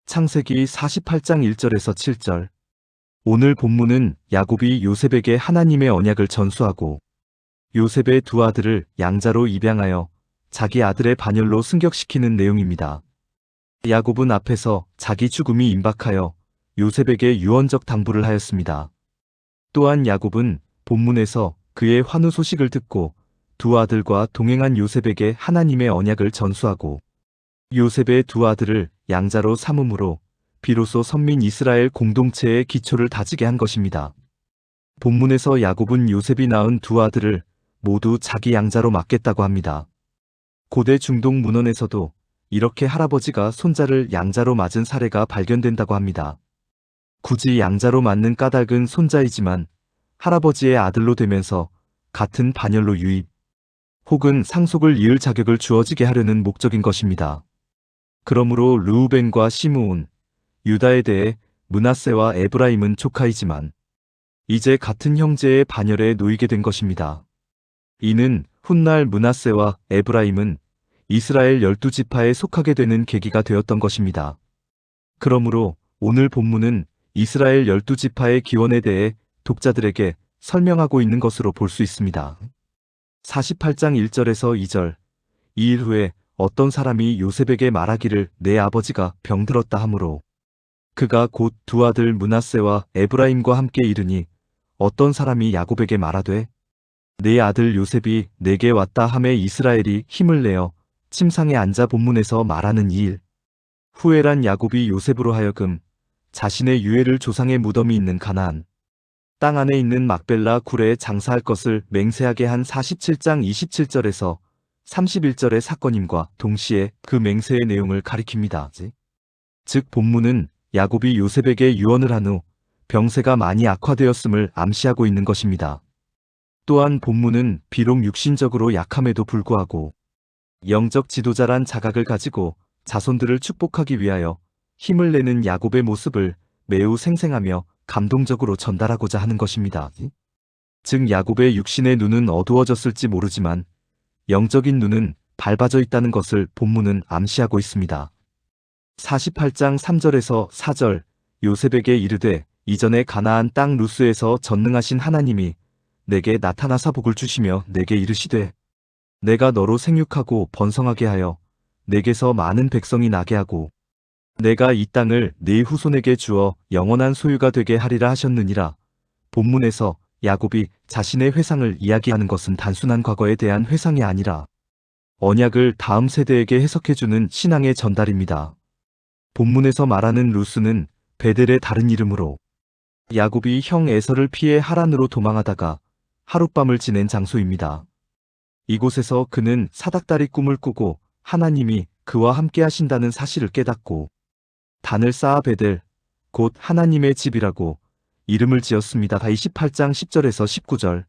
창세기 48장 1절에서 7절. 오늘 본문은 야곱이 요셉에게 하나님의 언약을 전수하고 요셉의 두 아들을 양자로 입양하여 자기 아들의 반열로 승격시키는 내용입니다. 야곱은 앞에서 자기 죽음이 임박하여 요셉에게 유언적 당부를 하였습니다. 또한 야곱은 본문에서 그의 환우 소식을 듣고 두 아들과 동행한 요셉에게 하나님의 언약을 전수하고 요셉의 두 아들을 양자로 삼음으로 비로소 선민 이스라엘 공동체의 기초를 다지게 한 것입니다. 본문에서 야곱은 요셉이 낳은 두 아들을 모두 자기 양자로 맡겠다고 합니다. 고대 중동 문헌에서도 이렇게 할아버지가 손자를 양자로 맞은 사례가 발견된다고 합니다. 굳이 양자로 맞는 까닭은 손자이지만 할아버지의 아들로 되면서 같은 반열로 유입 혹은 상속을 이을 자격을 주어지게 하려는 목적인 것입니다. 그러므로 르우벤과 시므온, 유다에 대해 므낫세와 에브라임은 조카이지만 이제 같은 형제의 반열에 놓이게 된 것입니다. 이는 훗날 므낫세와 에브라임은 이스라엘 12지파에 속하게 되는 계기가 되었던 것입니다. 그러므로 오늘 본문은 이스라엘 12지파의 기원에 대해 독자들에게 설명하고 있는 것으로 볼 수 있습니다. 48장 1절에서 2절. 2일 후에 어떤 사람이 요셉에게 말하기를 내 아버지가 병들었다 하므로 그가 곧 두 아들 므낫세와 에브라임과 함께 이르니 어떤 사람이 야곱에게 말하되 내 아들 요셉이 내게 왔다 하매 이스라엘이 힘을 내어 침상에 앉아 본문에서 말하는 이 일. 후에란 야곱이 요셉으로 하여금 자신의 유해를 조상의 무덤이 있는 가나안 땅 안에 있는 막벨라 굴에 장사할 것을 맹세하게 한 47장 27절에서 31절의 사건임과 동시에 그 맹세의 내용을 가리킵니다. 즉 본문은 야곱이 요셉에게 유언을 한 후 병세가 많이 악화되었음을 암시하고 있는 것입니다. 또한 본문은 비록 육신적으로 약함에도 불구하고 영적 지도자란 자각을 가지고 자손들을 축복하기 위하여 힘을 내는 야곱의 모습을 매우 생생하며 감동적으로 전달하고자 하는 것입니다. 즉 야곱의 육신의 눈은 어두워졌을지 모르지만 영적인 눈은 밝아져 있다는 것을 본문은 암시하고 있습니다. 48장 3절에서 4절. 요셉에게 이르되 이전에 가나안 땅 루스에서 전능하신 하나님이 내게 나타나사 복을 주시며 내게 이르시되 내가 너로 생육하고 번성하게 하여 내게서 많은 백성이 나게 하고 내가 이 땅을 네 후손에게 주어 영원한 소유가 되게 하리라 하셨느니라. 본문에서 야곱이 자신의 회상을 이야기하는 것은 단순한 과거에 대한 회상이 아니라 언약을 다음 세대에게 해석해주는 신앙의 전달입니다. 본문에서 말하는 루스는 베델의 다른 이름으로 야곱이 형 에서를 피해 하란으로 도망하다가 하룻밤을 지낸 장소입니다. 이곳에서 그는 사닥다리 꿈을 꾸고 하나님이 그와 함께 하신다는 사실을 깨닫고 단을 쌓아 베델, 곧 하나님의 집이라고 이름을 지었습니다. 28장 10절에서 19절.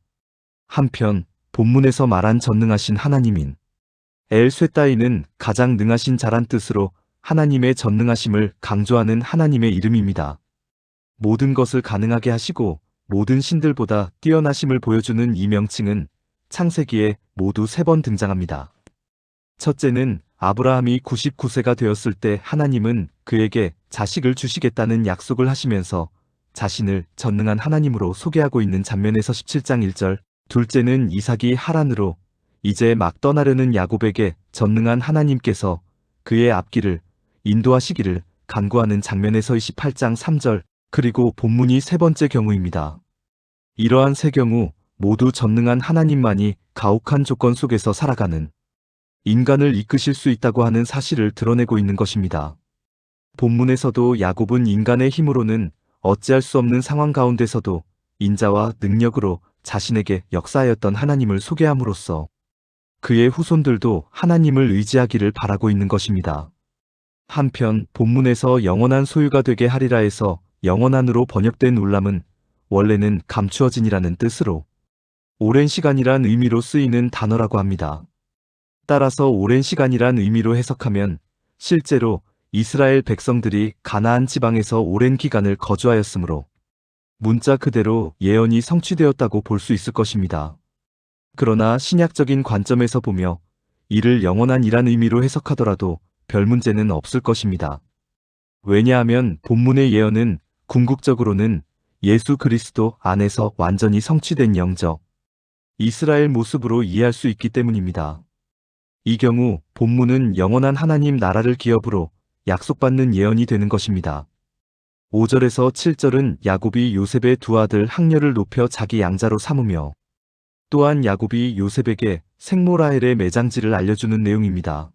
한편 본문에서 말한 전능하신 하나님인 엘쇠따이는 가장 능하신 자란 뜻으로 하나님의 전능하심을 강조하는 하나님의 이름입니다. 모든 것을 가능하게 하시고 모든 신들보다 뛰어나심을 보여주는 이 명칭은 창세기에 모두 3번 등장합니다. 첫째는 아브라함이 99세가 되었을 때 하나님은 그에게 자식을 주시겠다는 약속을 하시면서 자신을 전능한 하나님으로 소개하고 있는 장면에서 17장 1절. 둘째는 이삭이 하란으로 이제 막 떠나려는 야곱에게 전능한 하나님께서 그의 앞길을 인도하시기를 간구하는 장면에서 28장 3절. 그리고 본문이 세 번째 경우입니다. 이러한 세 경우 모두 전능한 하나님만이 가혹한 조건 속에서 살아가는 인간을 이끄실 수 있다고 하는 사실을 드러내고 있는 것입니다. 본문에서도 야곱은 인간의 힘으로는 어찌할 수 없는 상황 가운데서도 인자와 능력으로 자신에게 역사하였던 하나님을 소개함으로써 그의 후손들도 하나님을 의지하기를 바라고 있는 것입니다. 한편 본문에서 영원한 소유가 되게 하리라에서 영원한으로 번역된 울람은 원래는 감추어진이라는 뜻으로 오랜 시간이란 의미로 쓰이는 단어라고 합니다. 따라서 오랜 시간이란 의미로 해석하면 실제로 이스라엘 백성들이 가나안 지방에서 오랜 기간을 거주하였으므로 문자 그대로 예언이 성취되었다고 볼 수 있을 것입니다. 그러나 신약적인 관점에서 보며 이를 영원한이란 의미로 해석하더라도 별 문제는 없을 것입니다. 왜냐하면 본문의 예언은 궁극적으로는 예수 그리스도 안에서 완전히 성취된 영적 이스라엘 모습으로 이해할 수 있기 때문입니다. 이 경우 본문은 영원한 하나님 나라를 기업으로 약속받는 예언이 되는 것입니다. 5절에서 7절은 야곱이 요셉의 두 아들 학녀를 높여 자기 양자로 삼으며 또한 야곱이 요셉에게 생모 라헬의 매장지를 알려주는 내용입니다.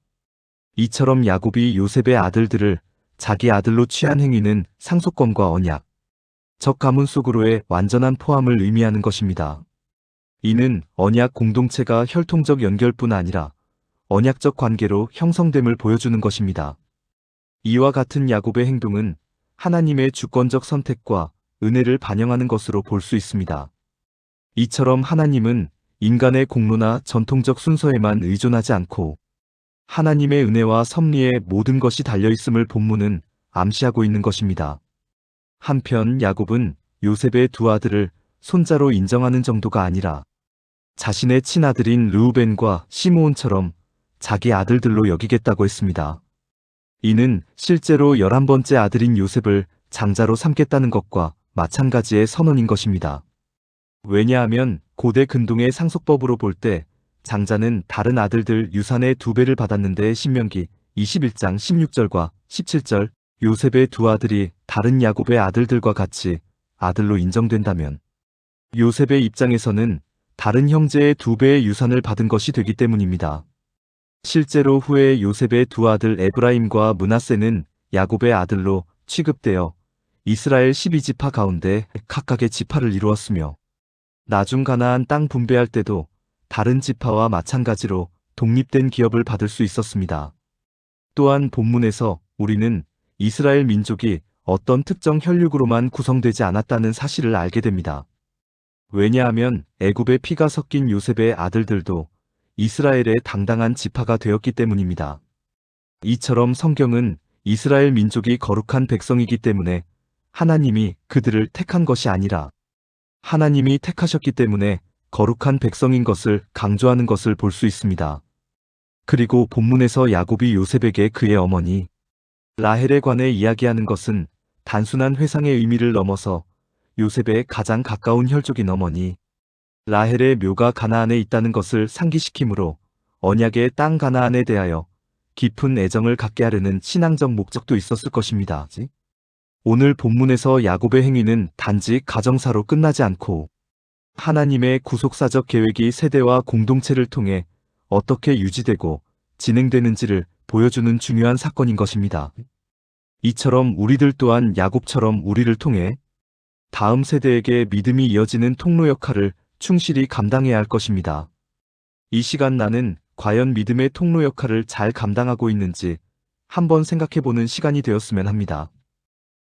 이처럼 야곱이 요셉의 아들들을 자기 아들로 취한 행위는 상속권과 언약, 적 가문 속으로의 완전한 포함을 의미하는 것입니다. 이는 언약 공동체가 혈통적 연결뿐 아니라 언약적 관계로 형성됨을 보여주는 것입니다. 이와 같은 야곱의 행동은 하나님의 주권적 선택과 은혜를 반영하는 것으로 볼 수 있습니다. 이처럼 하나님은 인간의 공로나 전통적 순서에만 의존하지 않고 하나님의 은혜와 섭리에 모든 것이 달려있음을 본문은 암시하고 있는 것입니다. 한편 야곱은 요셉의 두 아들을 손자로 인정하는 정도가 아니라 자신의 친아들인 르우벤과 시므온처럼 자기 아들들로 여기겠다고 했습니다. 이는 실제로 11번째 아들인 요셉을 장자로 삼겠다는 것과 마찬가지의 선언인 것입니다. 왜냐하면 고대 근동의 상속법으로 볼 때 장자는 다른 아들들 유산의 2배를 받았는데 신명기 21장 16절과 17절 요셉의 두 아들이 다른 야곱의 아들들과 같이 아들로 인정된다면 요셉의 입장에서는 다른 형제의 2배의 유산을 받은 것이 되기 때문입니다. 실제로 후에 요셉의 두 아들 에브라임과 므낫세는 야곱의 아들로 취급되어 이스라엘 12지파 가운데 각각의 지파를 이루었으며 나중 가나안 땅 분배할 때도 다른 지파와 마찬가지로 독립된 기업을 받을 수 있었습니다. 또한 본문에서 우리는 이스라엘 민족이 어떤 특정 혈육으로만 구성되지 않았다는 사실을 알게 됩니다. 왜냐하면 애굽의 피가 섞인 요셉의 아들들도 이스라엘의 당당한 지파가 되었기 때문입니다. 이처럼 성경은 이스라엘 민족이 거룩한 백성이기 때문에 하나님이 그들을 택한 것이 아니라 하나님이 택하셨기 때문에 거룩한 백성인 것을 강조하는 것을 볼 수 있습니다. 그리고 본문에서 야곱이 요셉에게 그의 어머니 라헬에 관해 이야기하는 것은 단순한 회상의 의미를 넘어서 요셉의 가장 가까운 혈족인 어머니 라헬의 묘가 가나안에 있다는 것을 상기시키므로 언약의 땅 가나안에 대하여 깊은 애정을 갖게 하려는 신앙적 목적도 있었을 것입니다. 오늘 본문에서 야곱의 행위는 단지 가정사로 끝나지 않고 하나님의 구속사적 계획이 세대와 공동체를 통해 어떻게 유지되고 진행되는지를 보여주는 중요한 사건인 것입니다. 이처럼 우리들 또한 야곱처럼 우리를 통해 다음 세대에게 믿음이 이어지는 통로 역할을 충실히 감당해야 할 것입니다. 이 시간 나는 과연 믿음의 통로 역할을 잘 감당하고 있는지 한번 생각해보는 시간이 되었으면 합니다.